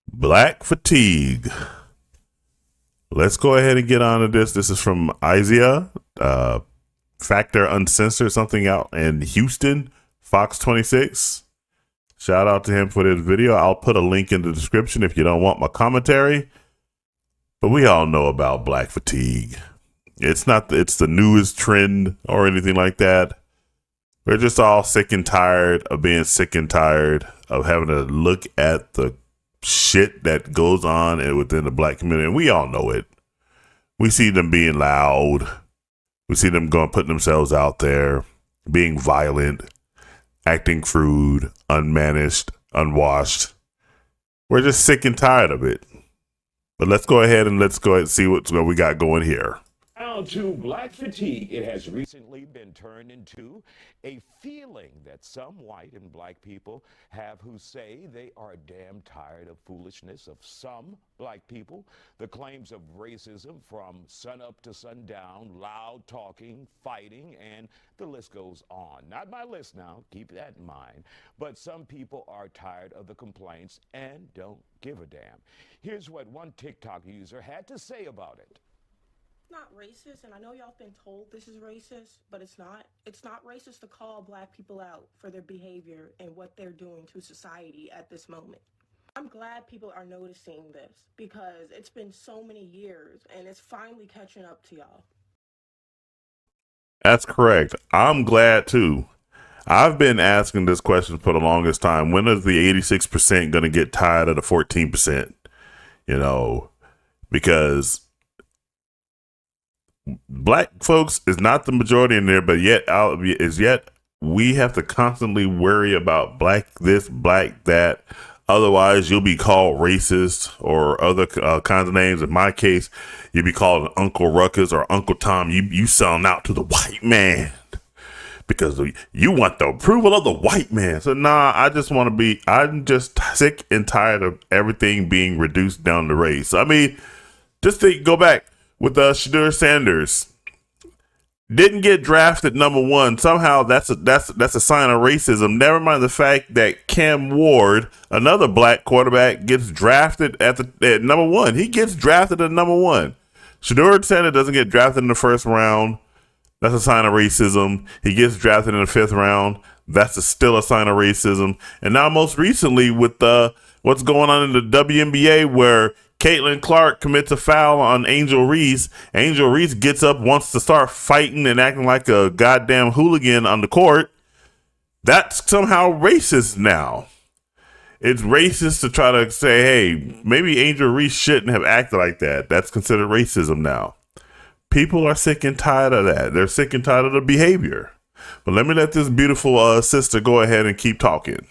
Black fatigue. Let's go ahead and get on to this. This is from Isaiah, Factor Uncensored, something out in Houston, Fox 26. Shout out to him for this video. I'll put a link in the description if you don't want my commentary. But we all know about black fatigue. It's not it's the newest trend or anything like that. We're just all sick and tired of being sick and tired of having to look at the shit that goes on within the black community. And we all know it. We see them being loud. We see them putting themselves out there, being violent, acting crude, unmanaged, unwashed. We're just sick and tired of it. But let's go ahead and see what we got going here. Now to black fatigue. It has recently been turned into a feeling that some white and black people have who say they are damn tired of foolishness of some black people, the claims of racism from sun up to sundown, loud talking, fighting, and the list goes on. Not my list now, keep that in mind. But some people are tired of the complaints and don't give a damn. Here's what one TikTok user had to say about it. Not racist, and I know y'all been told this is racist, but it's not. It's not racist to call black people out for their behavior and what they're doing to society at this moment. I'm glad people are noticing this because it's been so many years and it's finally catching up to y'all. That's correct. I'm glad too. I've been asking this question for the longest time. When is the 86% going to get tired of the 14%? You know, because black folks is not the majority in there, but yet we have to constantly worry about black this, black that. Otherwise, you'll be called racist or other kinds of names. In my case, you'll be called Uncle Ruckus or Uncle Tom. You selling out to the white man because you want the approval of the white man. So I'm just sick and tired of everything being reduced down to race. I mean, go back. With Shadur Sanders, didn't get drafted #1. Somehow that's a sign of racism. Never mind the fact that Cam Ward, another black quarterback, gets drafted at #1. He gets drafted at #1. Shadur Sanders doesn't get drafted in the first round. That's a sign of racism. He gets drafted in the 5th round. That's still a sign of racism. And now most recently with what's going on in the WNBA where Caitlin Clark commits a foul on Angel Reese. Angel Reese gets up, wants to start fighting and acting like a goddamn hooligan on the court. That's somehow racist now. It's racist to try to say, hey, maybe Angel Reese shouldn't have acted like that. That's considered racism now. People are sick and tired of that. They're sick and tired of the behavior. But let me let this beautiful sister go ahead and keep talking.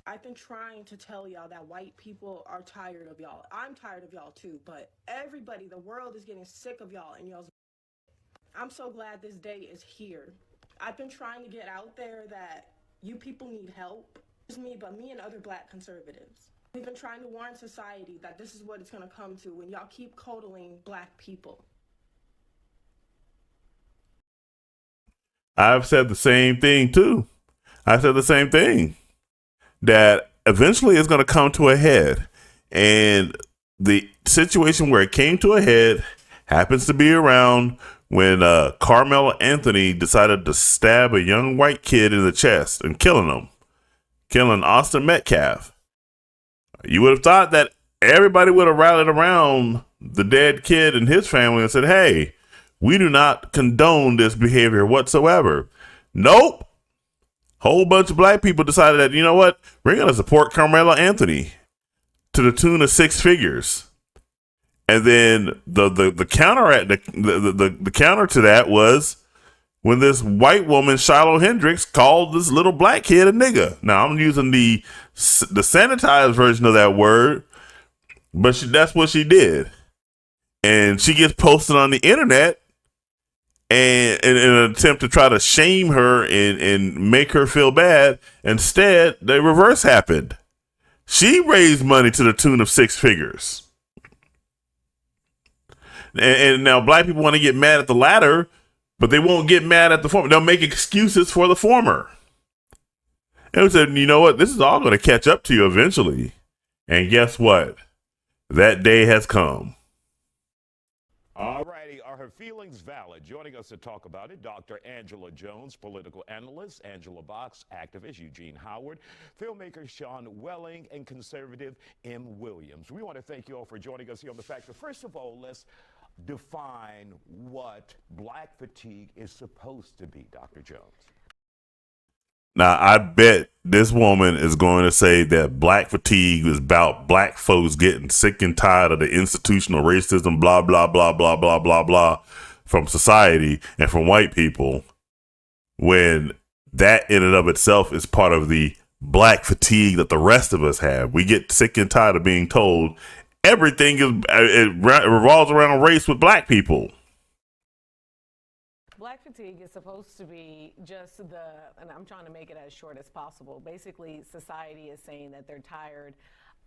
I've been trying to tell y'all that white people are tired of y'all. I'm tired of y'all too, but everybody, the world is getting sick of y'all and y'all's. I'm so glad this day is here. I've been trying to get out there that you people need help. It's me, but me and other black conservatives. We've been trying to warn society that this is what it's going to come to when y'all keep coddling black people. I've said the same thing too. I said the same thing. That eventually is going to come to a head. And the situation where it came to a head happens to be around when Carmelo Anthony decided to stab a young white kid in the chest and killing Austin Metcalf. You would have thought that everybody would have rallied around the dead kid and his family and said, hey, we do not condone this behavior whatsoever. Nope. Whole bunch of black people decided that, you know what, we're going to support Carmelo Anthony to the tune of 6 figures. And then the counter to that was when this white woman, Shiloh Hendricks, called this little black kid a nigga. Now I'm using the sanitized version of that word, but that's what she did. And she gets posted on the internet. And in an attempt to try to shame her and make her feel bad, instead, the reverse happened. She raised money to the tune of 6 figures. And now black people want to get mad at the latter, but they won't get mad at the former. They'll make excuses for the former. And we said, you know what? This is all going to catch up to you eventually. And guess what? That day has come. All righty, are her feelings valid? Joining us to talk about it, Dr. Angela Jones, political analyst, Angela Box, activist, Eugene Howard, filmmaker Sean Welling, and conservative M. Williams. We want to thank you all for joining us here on The Factor. First of all, let's define what black fatigue is supposed to be, Dr. Jones. Now, I bet this woman is going to say that black fatigue is about black folks getting sick and tired of the institutional racism, blah, blah, blah, blah, blah, blah, blah, from society and from white people, when that in and of itself is part of the black fatigue that the rest of us have. We get sick and tired of being told everything it revolves around race with black people. Black fatigue is supposed to be just and I'm trying to make it as short as possible. Basically, society is saying that they're tired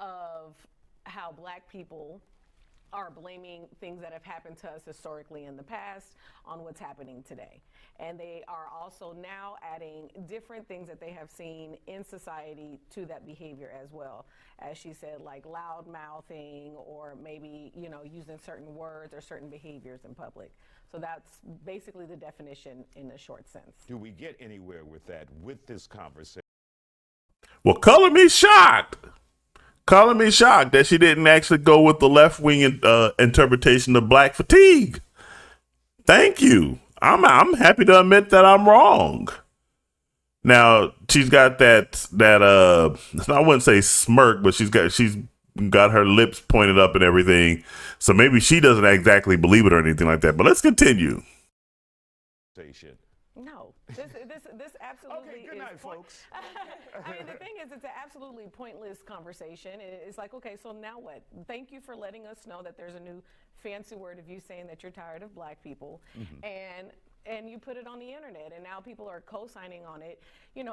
of how black people are blaming things that have happened to us historically in the past on what's happening today. And they are also now adding different things that they have seen in society to that behavior as well. As she said, like loud mouthing or maybe, using certain words or certain behaviors in public. So that's basically the definition in a short sense. Do we get anywhere with that, with this conversation? Well, color me shocked. Calling me shocked that she didn't actually go with the left-wing interpretation of black fatigue. Thank you. I'm happy to admit that I'm wrong. Now she's got that I wouldn't say smirk, but she's got her lips pointed up and everything. So maybe she doesn't exactly believe it or anything like that. But let's continue. No, this absolutely okay, good night, folks. I mean, the thing is, it's an absolutely pointless conversation. It's like, okay, so now what? Thank you for letting us know that there's a new fancy word of you saying that you're tired of black people, and you put it on the internet, and now people are co-signing on it,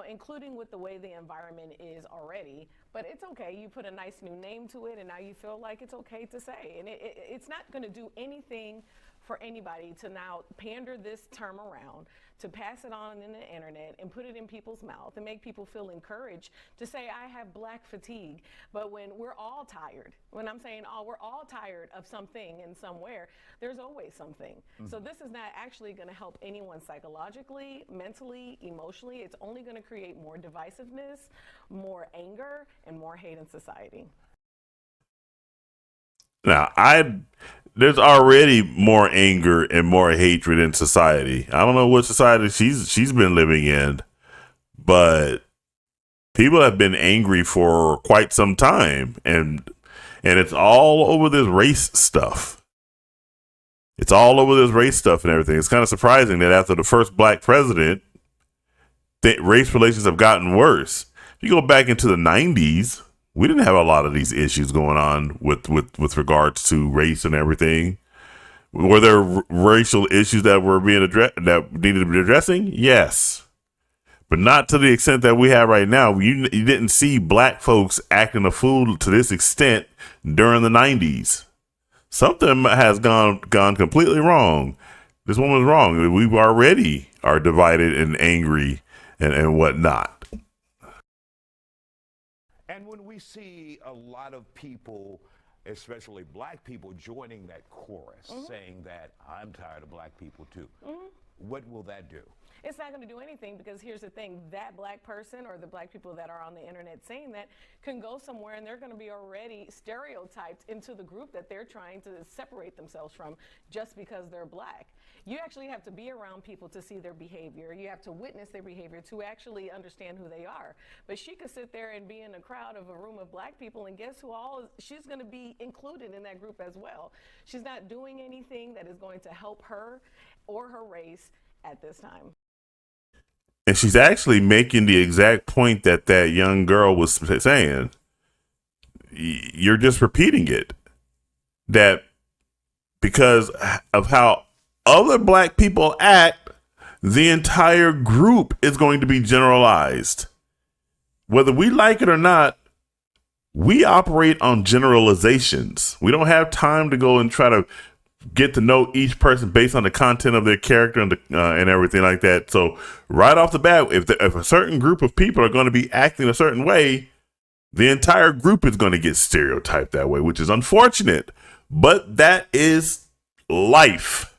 including with the way the environment is already. But it's okay. You put a nice new name to it, and now you feel like it's okay to say. And it's not going to do anything for anybody to now pander this term around, to pass it on in the internet and put it in people's mouth and make people feel encouraged to say, I have black fatigue. But when we're all tired, when I'm saying, we're all tired of something and somewhere, there's always something. So this is not actually going to help anyone psychologically, mentally, emotionally. It's only going to create more divisiveness, more anger, and more hate in society. Now, there's already more anger and more hatred in society. I don't know what society she's been living in, but people have been angry for quite some time, and it's all over this race stuff. It's all over this race stuff and everything. It's kind of surprising that after the first black president, race relations have gotten worse. If you go back into the 90s, we didn't have a lot of these issues going on with regards to race and everything. Were there racial issues that were being that needed to be addressing? Yes, but not to the extent that we have right now. You didn't see black folks acting a fool to this extent during the 90s. Something has gone completely wrong. This woman's wrong. We already are divided and angry and whatnot. And when we see a lot of people, especially black people, joining that chorus, saying that I'm tired of black people too, what will that do? It's not going to do anything, because here's the thing, that black person or the black people that are on the internet saying that can go somewhere and they're going to be already stereotyped into the group that they're trying to separate themselves from just because they're black. You actually have to be around people to see their behavior. You have to witness their behavior to actually understand who they are. But she could sit there and be in a crowd of a room of black people, and guess who she's going to be included in that group as well. She's not doing anything that is going to help her or her race at this time. And she's actually making the exact point that young girl was saying. You're just repeating it. That because of how other black people act, the entire group is going to be generalized. Whether we like it or not, we operate on generalizations. We don't have time to go and try to get to know each person based on the content of their character and everything like that. So right off the bat, if a certain group of people are going to be acting a certain way, the entire group is going to get stereotyped that way, which is unfortunate, but that is life.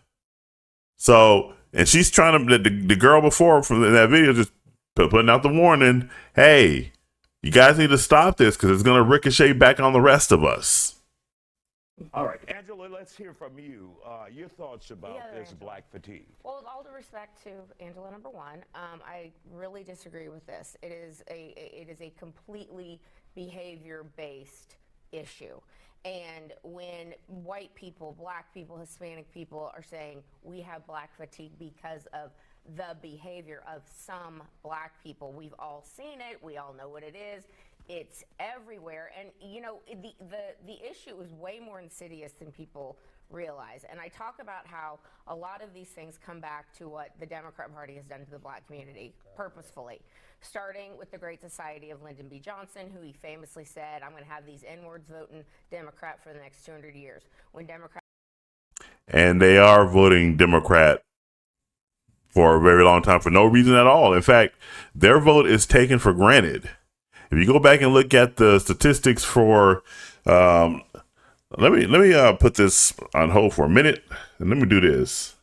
So, and she's trying to, the girl before from that video just putting out the warning, hey, you guys need to stop this because it's going to ricochet back on the rest of us. All right, Angela, let's hear from you. Your thoughts about this Angela. black fatigue. Well, with all due respect to Angela, number one, I really disagree with this. It is a completely behavior-based issue. And when white people, black people, Hispanic people are saying we have black fatigue because of the behavior of some black people, we've all seen it. We all know what it is. It's everywhere. And, you know, the issue is way more insidious than people realize. And I talk about how a lot of these things come back to what the Democrat Party has done to the black community purposefully, starting with the Great Society of Lyndon B. Johnson, who he famously said, I'm going to have these N-words voting Democrat for the next 200 years. When Democrats... And they are voting Democrat for a very long time for no reason at all. In fact, their vote is taken for granted. If you go back and look at the statistics for, let me put this on hold for a minute, and let me do this.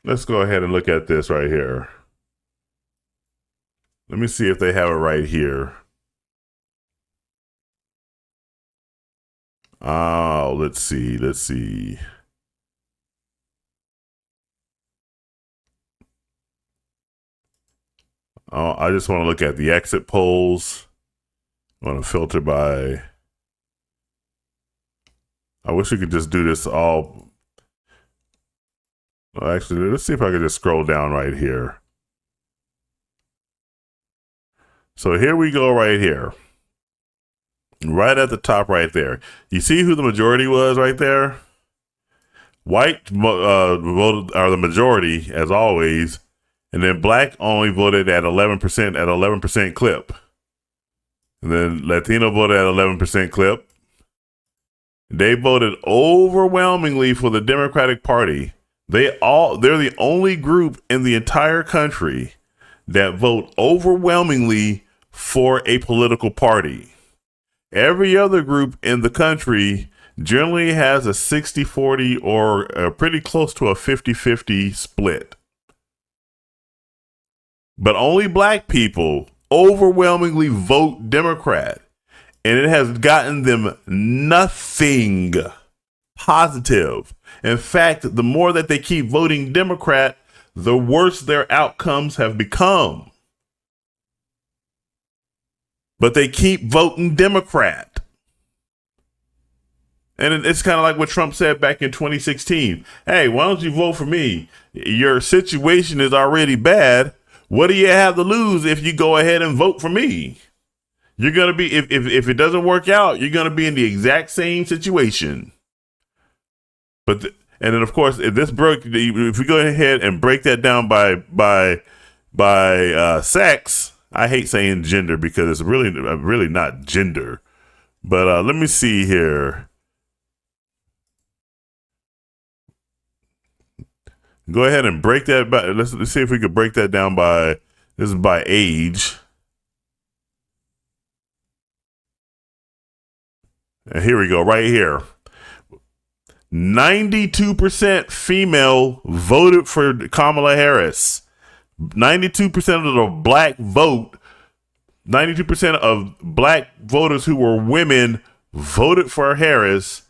Let's go ahead and look at this right here. Let me see if they have it right here. Oh, let's see. Oh, I just want to look at the exit polls. I want to filter by. I wish we could just do this all. Well, actually, let's see if I can just scroll down right here. So here we go right here. Right at the top right there. You see who the majority was right there? White voted, are the majority, as always. And then black only voted at 11% at 11% clip. And then Latino voted at 11% clip. They voted overwhelmingly for the Democratic Party. They're the only group in the entire country that vote overwhelmingly for a political party. Every other group in the country generally has a 60-40 or pretty close to a 50-50 split. But only black people overwhelmingly vote Democrat, and it has gotten them nothing positive. In fact, the more that they keep voting Democrat, the worse their outcomes have become. But they keep voting Democrat. And it's kind of like what Trump said back in 2016. Hey, why don't you vote for me? Your situation is already bad. What do you have to lose if you go ahead and vote for me? You're going to be, if it doesn't work out, you're going to be in the exact same situation. And then of course, if we go ahead and break that down by sex, I hate saying gender because it's really not gender. But let me see here. Go ahead and break that by, let's see if we could break that down by, this is by age. And here we go, right here. 92% female voted for Kamala Harris. 92% of the black vote, 92% of black voters who were women voted for Harris.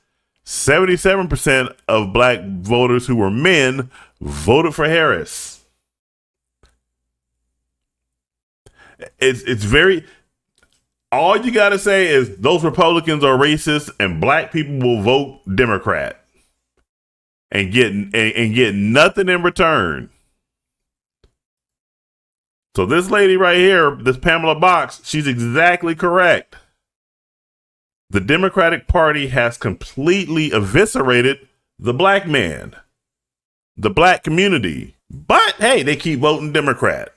77% of black voters who were men voted for Harris. It's very, all you got to say is those Republicans are racist and black people will vote Democrat and get nothing in return. So this lady right here, this Pamela Box, she's exactly correct. The Democratic Party has completely eviscerated the black man, the black community. But hey, they keep voting Democrat.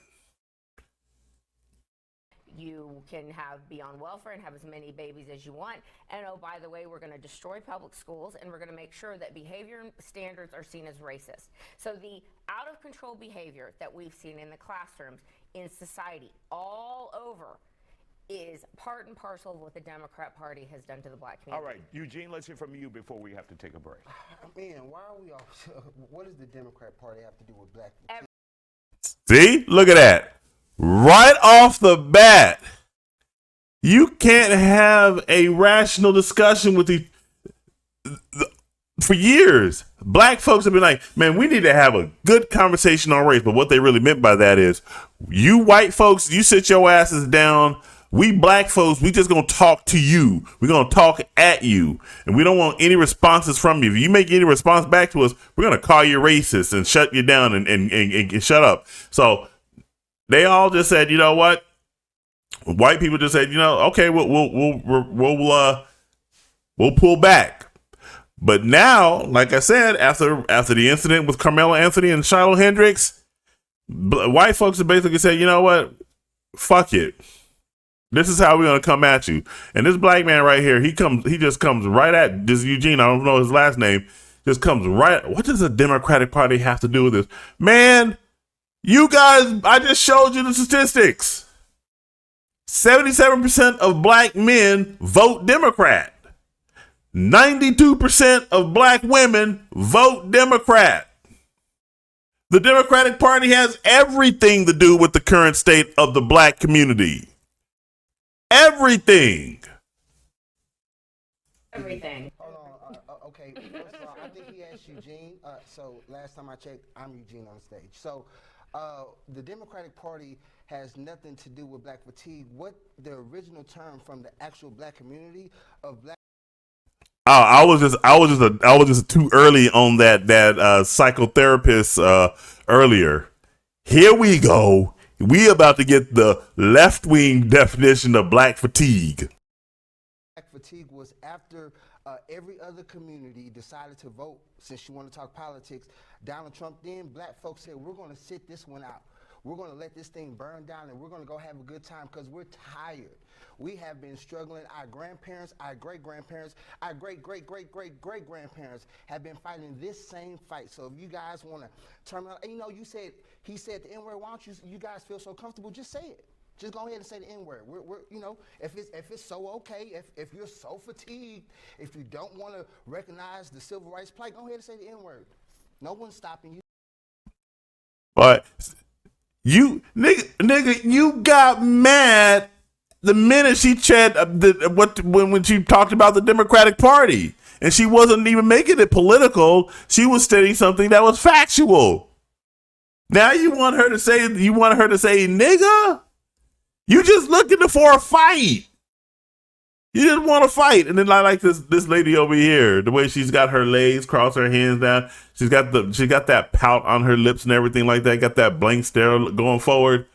You can have be on welfare and have as many babies as you want. And oh, by the way, we're going to destroy public schools, and we're going to make sure that behavior standards are seen as racist. So the out of control behavior that we've seen in the classrooms, in society, all over, is part and parcel of what the Democrat Party has done to the black community. All right, Eugene, let's hear from you before we have to take a break. Man, why are we all? What does the Democrat Party have to do with black? See, look at that. Right off the bat, you can't have a rational discussion with for years. Black folks have been like, man, we need to have a good conversation on race. But what they really meant by that is, you white folks, you sit your asses down. We black folks, we just gonna talk to you. We're gonna talk at you, and we don't want any responses from you. If you make any response back to us, we're gonna call you racist and shut you down and shut up. So they all just said, you know what? White people just said, you know, okay, we'll pull back. But now, like I said, after the incident with Carmelo Anthony and Shiloh Hendricks, white folks have basically said, you know what? Fuck it. This is how we're gonna come at you. And this black man right here, he just comes right at this Eugene. I don't know his last name. Just comes right. What does the Democratic Party have to do with this? Man, you guys, I just showed you the statistics. 77% of black men vote Democrat. 92% of black women vote Democrat. The Democratic Party has everything to do with the current state of the black community. Everything. Hold on. Okay. First of all, I think he asked Eugene. So last time I checked, I'm Eugene on stage. So the Democratic Party has nothing to do with black fatigue. What the original term from the actual black community of black. I was just too early on that psychotherapist earlier. Here we go. We about to get the left-wing definition of black fatigue. Black fatigue was after every other community decided to vote. Since you want to talk politics, Donald Trump, then black folks said, we're going to sit this one out. We're going to let this thing burn down, and we're going to go have a good time because we're tired. We have been struggling. Our grandparents, our great-grandparents, our great-great-great-great-great-grandparents have been fighting this same fight. So if you guys want to turn around, and you know, he said the N-word, why don't you guys feel so comfortable, just say it. Just go ahead and say the N-word. We're you know, if it's so okay, if you're so fatigued, if you don't want to recognize the civil rights plight, go ahead and say the N-word. No one's stopping you. But you nigga, you got mad the minute she said when she talked about the Democratic Party, and she wasn't even making it political. She was stating something that was factual. Now you want her to say nigga? You just looking for a fight. You just want to fight. And then I like this lady over here, the way she's got her legs, cross her hands down. She got that pout on her lips and everything like that. Got that blank stare going forward.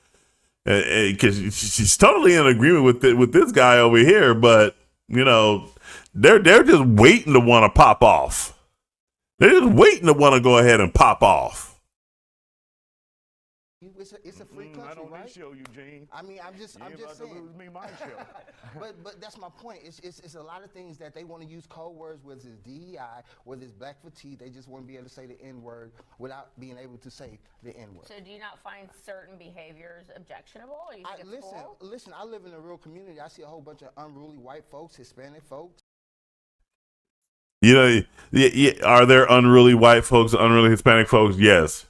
Because she's totally in agreement with this guy over here. But you know, they're just waiting to want to pop off. They're just waiting to want to go ahead and pop off. It's a free country, I don't right? need show, Eugene. I mean, I'm just about to saying. lose me my show. but that's my point. It's a lot of things that they want to use code words, whether it's DEI, whether it's black fatigue. They just want to be able to say the N-word without being able to say the N-word. So do you not find certain behaviors objectionable? Or you think it's cool? Listen. I live in a real community. I see a whole bunch of unruly white folks, Hispanic folks. You know, are there unruly white folks, unruly Hispanic folks? Yes.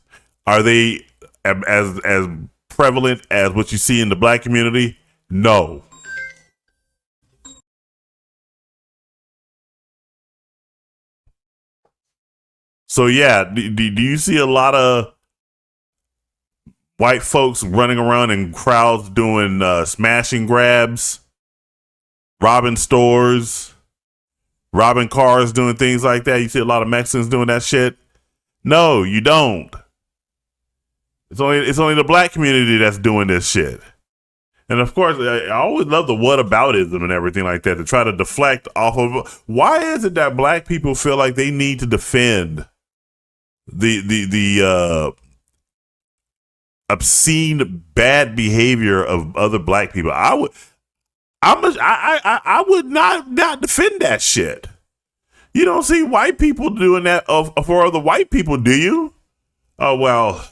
Are they as prevalent as what you see in the black community? No. So yeah, do you see a lot of white folks running around in crowds doing smashing grabs, robbing stores, robbing cars, doing things like that? You see a lot of Mexicans doing that shit? No, you don't. It's only the black community that's doing this shit. And of course, I always love the whataboutism and everything like that to try to deflect off of. Why is it that black people feel like they need to defend the obscene bad behavior of other black people? I would not defend that shit. You don't see white people doing that for other white people, do you? Oh well,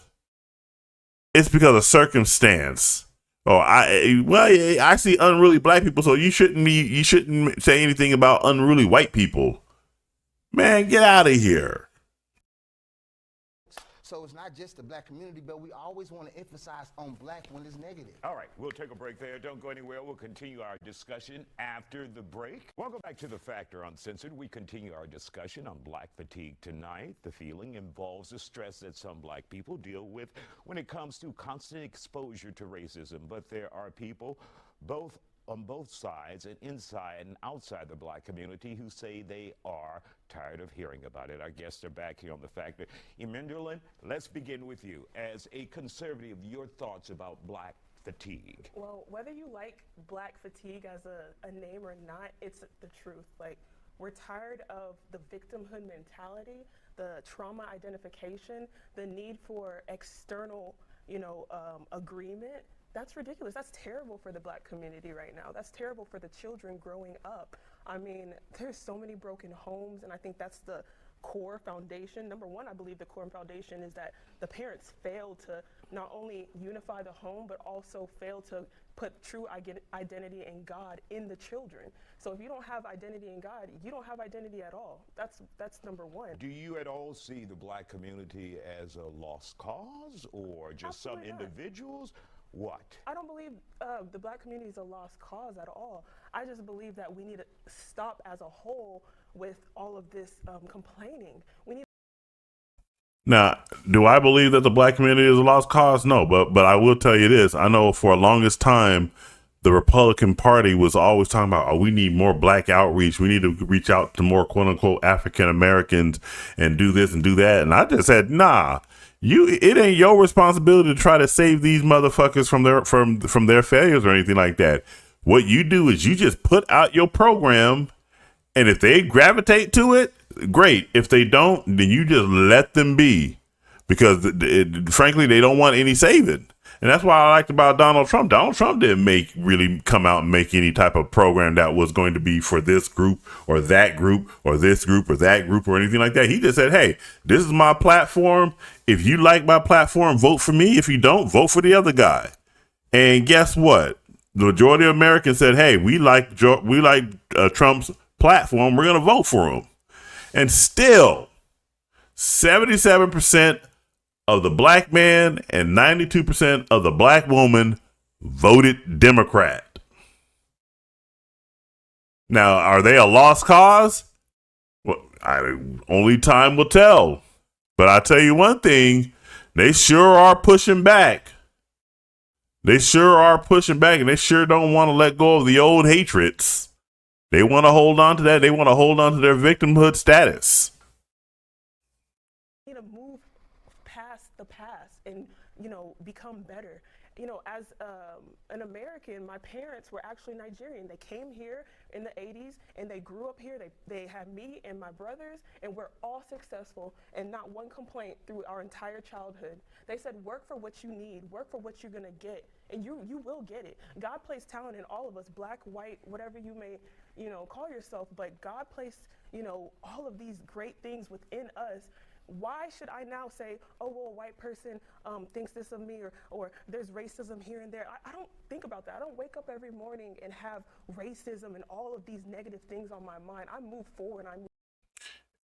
it's because of circumstance. Oh, I see unruly black people, so you shouldn't say anything about unruly white people. Man, get out of here. So it's not just the black community, but we always want to emphasize on black when it's negative. All right, we'll take a break there. Don't go anywhere. We'll continue our discussion after the break. Welcome back to The Factor Uncensored. We continue our discussion on black fatigue tonight. The feeling involves the stress that some black people deal with when it comes to constant exposure to racism. But there are people on both sides and inside and outside the black community who say they are tired of hearing about it. Our guests are back here on The Factor. Emenderlin, let's begin with you. As a conservative, your thoughts about black fatigue. Well, whether you like black fatigue as a name or not, it's the truth. Like, we're tired of the victimhood mentality, the trauma identification, the need for external, agreement. That's ridiculous. That's terrible for the black community right now. That's terrible for the children growing up. I mean, there's so many broken homes, and I think that's the core foundation. Number one, I believe the core foundation is that the parents failed to not only unify the home, but also failed to put true identity in God in the children. So if you don't have identity in God, you don't have identity at all. That's number one. Do you at all see the black community as a lost cause or just Absolutely some not. individuals? What? I don't believe the black community is a lost cause at all. I just believe that we need to stop as a whole with all of this complaining. We need. Now, do I believe that the black community is a lost cause? No, but I will tell you this. I know for the longest time, the Republican Party was always talking about, oh, we need more black outreach. We need to reach out to more quote unquote African Americans and do this and do that. And I just said, nah, it ain't your responsibility to try to save these motherfuckers from their failures or anything like that. What you do is you just put out your program, and if they gravitate to it, great. If they don't, then you just let them be, because frankly, they don't want any saving. And that's why I liked about Donald Trump. Donald Trump didn't really come out and make any type of program that was going to be for this group or that group or this group or that group or anything like that. He just said, hey, this is my platform. If you like my platform, vote for me. If you don't, vote for the other guy. And guess what? The majority of Americans said, hey, we like Trump's platform. We're going to vote for him. And still, 77% of the black man and 92% of the black woman voted Democrat. Now, are they a lost cause? Well, only time will tell. But I tell you one thing, they sure are pushing back. They sure are pushing back, and they sure don't want to let go of the old hatreds. They want to hold on to that. They want to hold on to their victimhood status. Need to move past the past and become better. As an American, my parents were actually Nigerian. They came here in the 80s and they grew up here. They had me and my brothers, and we're all successful and not one complaint through our entire childhood. They said, work for what you need, work for what you're gonna get, and you will get it. God placed talent in all of us, black, white, whatever you may call yourself, but God placed all of these great things within us. Why should I now say, oh, well, a white person thinks this of me, or there's racism here and there? I don't think about that. I don't wake up every morning and have racism and all of these negative things on my mind. I move forward.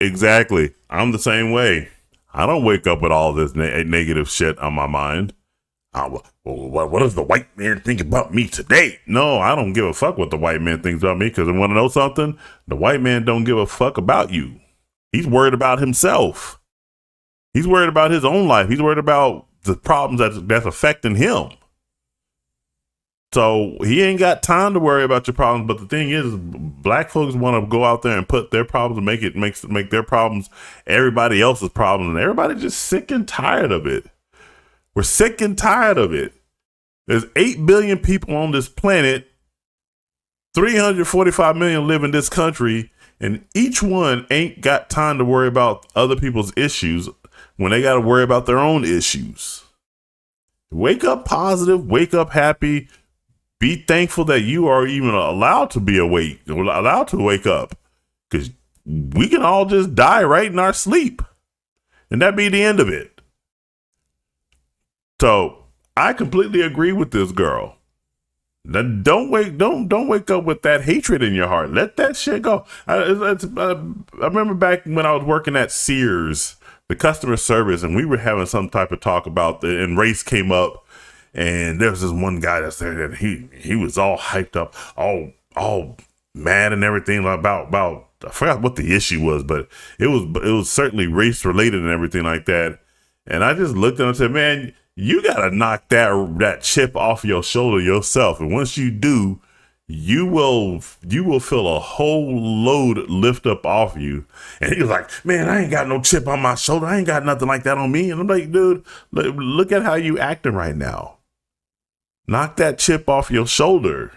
Exactly. I'm the same way. I don't wake up with all this negative shit on my mind. What does the white man think about me today? No, I don't give a fuck what the white man thinks about me, because I want to know something. The white man don't give a fuck about you. He's worried about himself. He's worried about his own life. He's worried about the problems that's affecting him. So he ain't got time to worry about your problems. But the thing is, black folks want to go out there and put their problems and make their problems everybody else's problems, and everybody's just sick and tired of it. We're sick and tired of it. There's 8 billion people on this planet. 345 million live in this country, and each one ain't got time to worry about other people's issues when they got to worry about their own issues. Wake up positive, wake up happy, be thankful that you are even allowed to be awake, allowed to wake up, because we can all just die right in our sleep, and that be the end of it. So I completely agree with this girl. Don't wake up with that hatred in your heart. Let that shit go. I remember back when I was working at Sears, the customer service, and we were having some type of talk about and race came up, and there was this one guy that said that he was all hyped up, all mad and everything about I forgot what the issue was, but it was certainly race related and everything like that. And I just looked at him and said, man, you gotta knock that chip off your shoulder yourself. And once you do, you will feel a whole load lift up off you. And he was like, man, I ain't got no chip on my shoulder. I ain't got nothing like that on me. And I'm like, dude, look at how you acting right now. Knock that chip off your shoulder.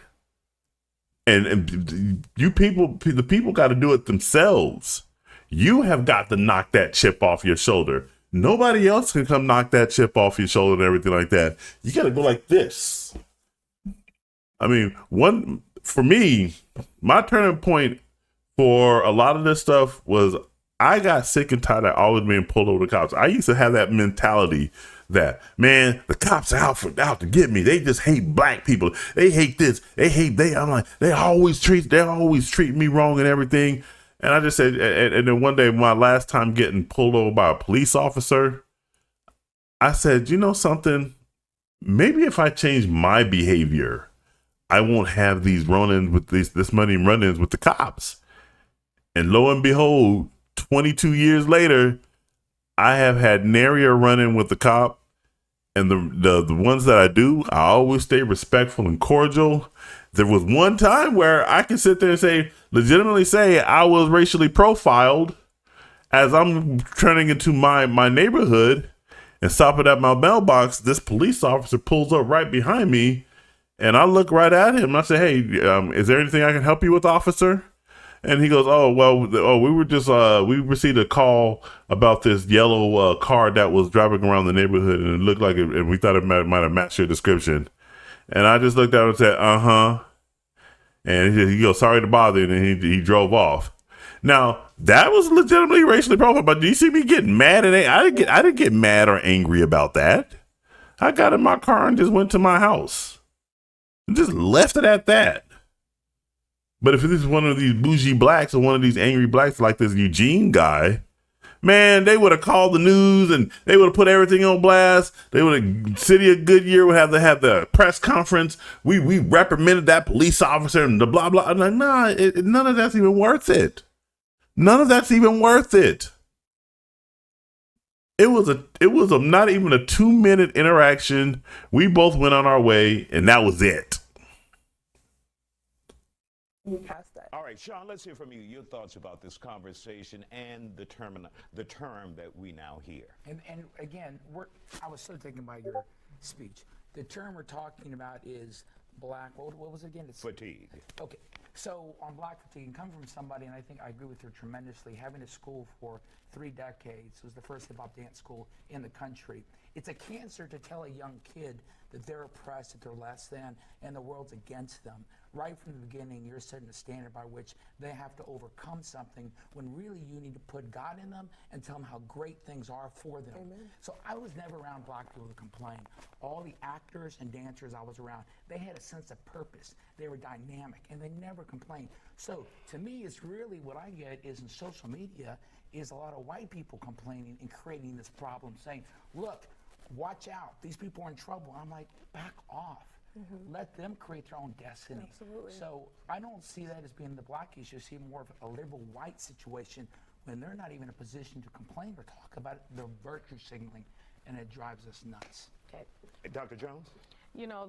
And you people, the people got to do it themselves. You have got to knock that chip off your shoulder. Nobody else can come knock that chip off your shoulder and everything like that. You got to go like this. I mean, for me, my turning point for a lot of this stuff was I got sick and tired of always being pulled over the cops. I used to have that mentality that, man, the cops are out to get me. They just hate black people. They hate this. I'm like, they always treat me wrong and everything. And I just said, and then one day, my last time getting pulled over by a police officer, I said, you know something? Maybe if I change my behavior, I won't have these run-ins with this many run-ins with the cops. And lo and behold, 22 years later, I have had nary a run-in with the cop. And the ones that I do, I always stay respectful and cordial. There was one time where I can sit there and legitimately say I was racially profiled as I'm turning into my neighborhood and stopping at my mailbox. This police officer pulls up right behind me, and I look right at him and I say, hey, is there anything I can help you with, officer? And he goes, we were just, we received a call about this yellow car that was driving around the neighborhood, and it looked like it, and we thought it might have matched your description. And I just looked at him and said, uh-huh. And he goes, sorry to bother you, and he drove off. Now, that was legitimately racially profiled, but do you see me getting mad? And I didn't get mad or angry about that. I got in my car and just went to my house. And just left it at that. But if this is one of these bougie blacks or one of these angry blacks like this Eugene guy, man, they would have called the news and they would have put everything on blast. They would have, City of Goodyear would have to have the press conference. We reprimanded that police officer and the blah, blah. I'm like, nah, none of that's even worth it. None of that's even worth it. It was not even a 2-minute interaction. We both went on our way and that was it. Past that. All right, Sean, let's hear from you. Your thoughts about this conversation and the term that we now hear. And again, I was so taken by your speech. The term we're talking about is black. What was it again? It's Fatigue. Okay. So on black fatigue, and coming from somebody, and I think I agree with her tremendously, having a school for 3 decades, it was the first hip-hop dance school in the country. It's a cancer to tell a young kid that they're oppressed, that they're less than, and the world's against them. Right from the beginning, you're setting a standard by which they have to overcome something when really you need to put God in them and tell them how great things are for them. Amen. So I was never around black people to complain. All the actors and dancers I was around, they had a sense of purpose. They were dynamic, and they never complained. So to me, it's really what I get is in social media is a lot of white people complaining and creating this problem, saying, look, watch out, these people are in trouble. I'm like, back off. Mm-hmm. Let them create their own destiny. Absolutely. So I don't see that as being the black issue. I see more of a liberal white situation when they're not even in a position to complain or talk about it. They're virtue signaling, and it drives us nuts. Okay. Dr. Jones? You know,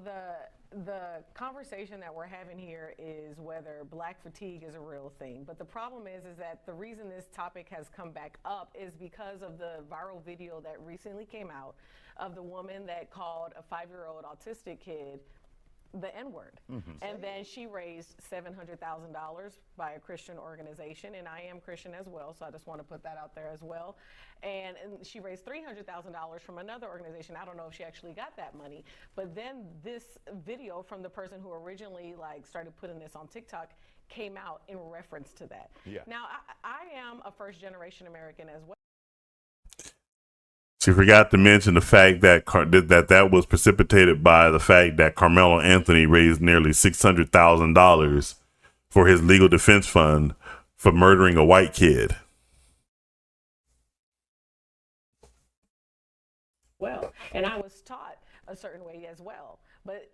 the conversation that we're having here is whether black fatigue is a real thing. But the problem is that the reason this topic has come back up is because of the viral video that recently came out of the woman that called a 5-year-old autistic kid the N-word. And then she raised $700,000 by a Christian organization, and I am Christian as well, so I just want to put that out there as well. And she raised $300,000 from another organization. I don't know if she actually got that money, but then this video from the person who originally like started putting this on TikTok came out in reference to that. Yeah. Now, I am a first-generation American as well. She forgot to mention the fact that that was precipitated by the fact that Carmelo Anthony raised nearly $600,000 for his legal defense fund for murdering a white kid. Well, and I was taught a certain way as well. But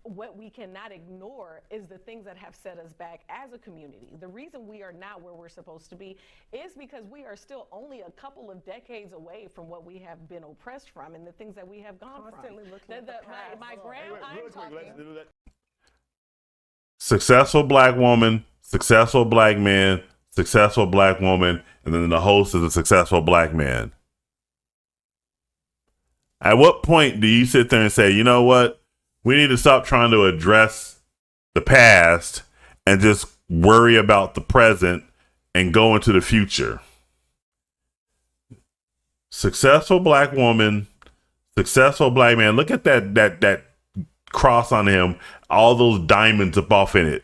what we cannot ignore is the things that have set us back as a community. The reason we are not where we're supposed to be is because we are still only a couple of decades away from what we have been oppressed from and the things that we have gone Constantly from. looking at the past. My grand, I'm talking. Successful black woman, successful black man, successful black woman, and then the host is a successful black man. At what point do you sit there and say, you know what? We need to stop trying to address the past and just worry about the present and go into the future? Successful black woman, successful black man. Look at that cross on him, all those diamonds up off in it.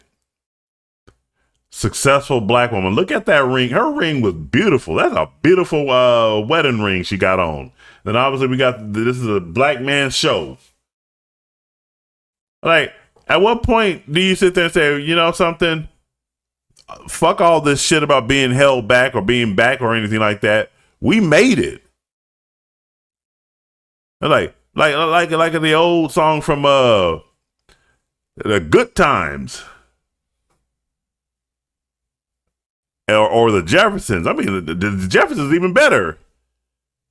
Successful black woman. Look at that ring. Her ring was beautiful. That's a beautiful wedding ring she got on. Then obviously this is a black man show. Like, at what point do you sit there and say, you know something? Fuck all this shit about being held back or being back or anything like that. We made it. Like the old song from the Good Times. Or the Jeffersons. I mean, the Jeffersons even better.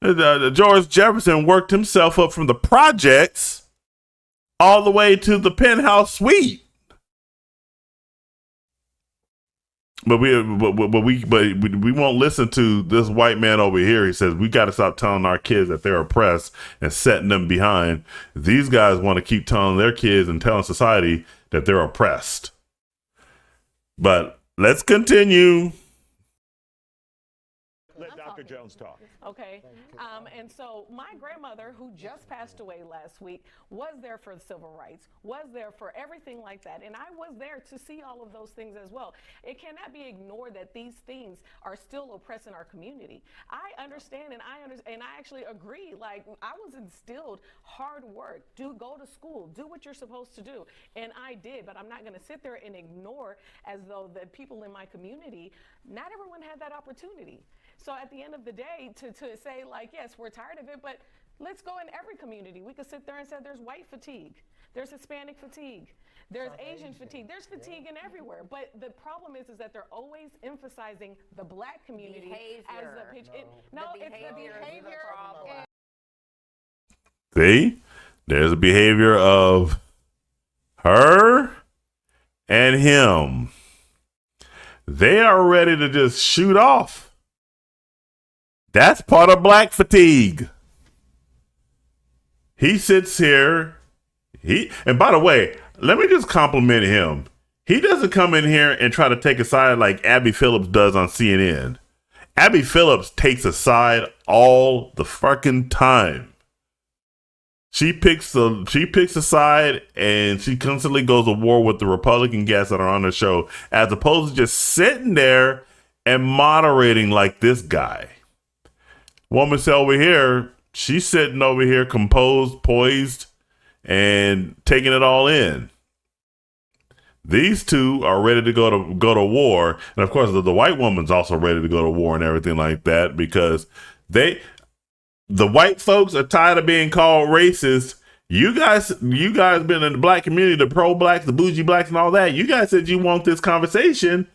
George Jefferson worked himself up from the projects all the way to the penthouse suite. But we won't listen to this white man over here. He says we got to stop telling our kids that they're oppressed and setting them behind. These guys want to keep telling their kids and telling society that they're oppressed. But let's continue. Let Dr. Jones talk. Okay. And so my grandmother, who just passed away last week, was there for the civil rights, was there for everything like that. And I was there to see all of those things as well. It cannot be ignored that these things are still oppressing our community. I understand and I actually agree. Like, I was instilled hard work, go to school, do what you're supposed to do. And I did, but I'm not going to sit there and ignore as though the people in my community, not everyone had that opportunity. So at the end of the day, to say, like, yes, we're tired of it, but let's go in every community. We could sit there and say there's white fatigue, there's Hispanic fatigue, there's Asian fatigue, there's fatigue in everywhere. But the problem is that they're always emphasizing the black community as the pitch. It's the behavior. See, there's a behavior of her and him. They are ready to just shoot off. That's part of black fatigue. He sits here. And by the way, let me just compliment him. He doesn't come in here and try to take a side like Abby Phillips does on CNN. Abby Phillips takes a side all the fucking time. She picks a side and she constantly goes to war with the Republican guests that are on the show, as opposed to just sitting there and moderating like this guy. Woman said over here, she's sitting over here composed, poised, and taking it all in. These two are ready to go to war. And of course, the white woman's also ready to go to war and everything like that, because the white folks are tired of being called racist. You guys been in the black community, the pro-blacks, the bougie blacks and all that. You guys said you want this conversation.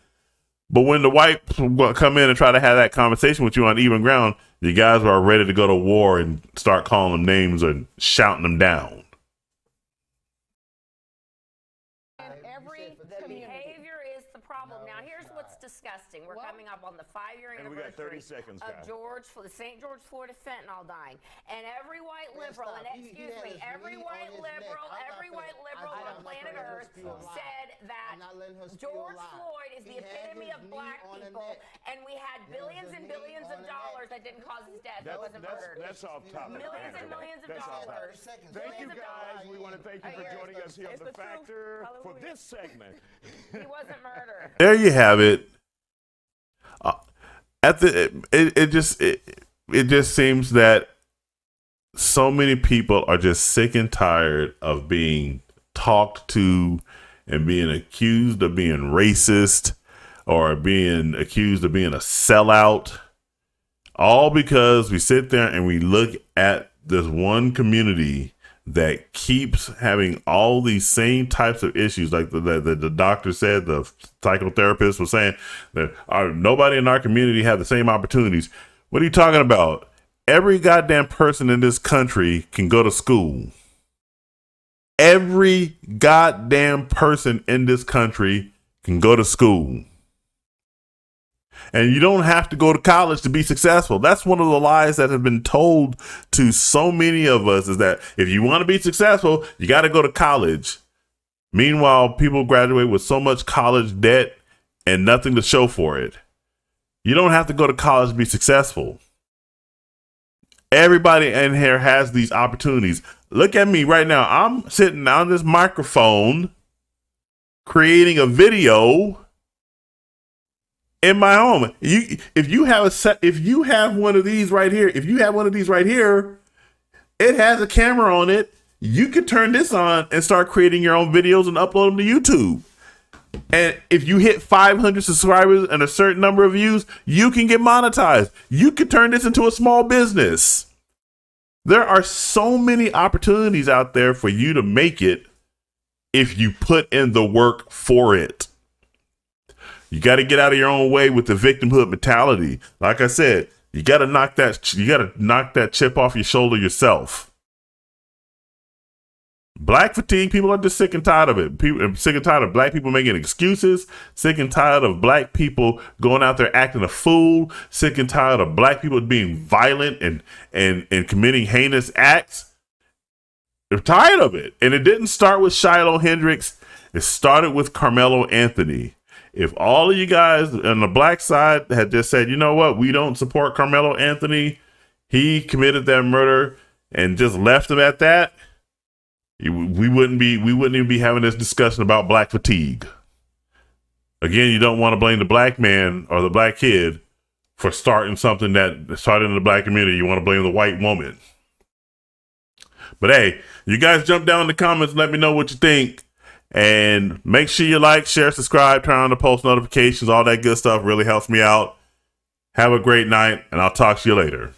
But when the whites come in and try to have that conversation with you on even ground, you guys are ready to go to war and start calling them names and shouting them down. The behavior is the problem. Now, here's what's disgusting. We're coming up on the 5-year And we got 30 anniversary seconds, of guys. the St. George, Florida fentanyl dying. And every white liberal, and excuse me, every white liberal on planet spew a lie. said that I'm not letting her spew a George lie. Floyd is He the had epitome his of knee black on the people, neck. and we had billions was a and knee billions on of the dollars neck. that didn't cause his death. He wasn't murdered. That's off topic. Millions and Angela. millions of That's off dollars. topic. Thank Billions you of guys. dollars. We want to thank you for joining us here on It's The the truth. Factor for Hallelujah. this segment. He wasn't murdered. There you have it. It just seems that so many people are just sick and tired of being talked to and being accused of being racist or being accused of being a sellout, all because we sit there and we look at this one community that keeps having all these same types of issues. Like the doctor said, the psychotherapist was saying that nobody in our community have the same opportunities. What are you talking about? Every goddamn person in this country can go to school. Every goddamn person in this country can go to school. And you don't have to go to college to be successful. That's one of the lies that have been told to so many of us, is that if you want to be successful, you got to go to college. Meanwhile, people graduate with so much college debt and nothing to show for it. You don't have to go to college to be successful. Everybody in here has these opportunities. Look at me right now. I'm sitting on this microphone creating a video in my home. If you have one of these right here, it has a camera on it. You could turn this on and start creating your own videos and upload them to YouTube. And if you hit 500 subscribers and a certain number of views, you can get monetized. You could turn this into a small business. There are so many opportunities out there for you to make it if you put in the work for it. You got to get out of your own way with the victimhood mentality. Like I said, you got to knock that chip off your shoulder yourself. Black fatigue, people are just sick and tired of it. People are sick and tired of black people making excuses, sick and tired of black people going out there acting a fool, sick and tired of black people being violent and committing heinous acts. They're tired of it. And it didn't start with Shiloh Hendrix. It started with Carmelo Anthony. If all of you guys on the black side had just said, you know what, we don't support Carmelo Anthony, he committed that murder, and just left him at that, we wouldn't even be having this discussion about black fatigue. Again, you don't want to blame the black man or the black kid for starting something that started in the black community. You want to blame the white woman. But hey, you guys jump down in the comments and let me know what you think. And make sure you like, share, subscribe, turn on the post notifications. All that good stuff really helps me out. Have a great night, and I'll talk to you later.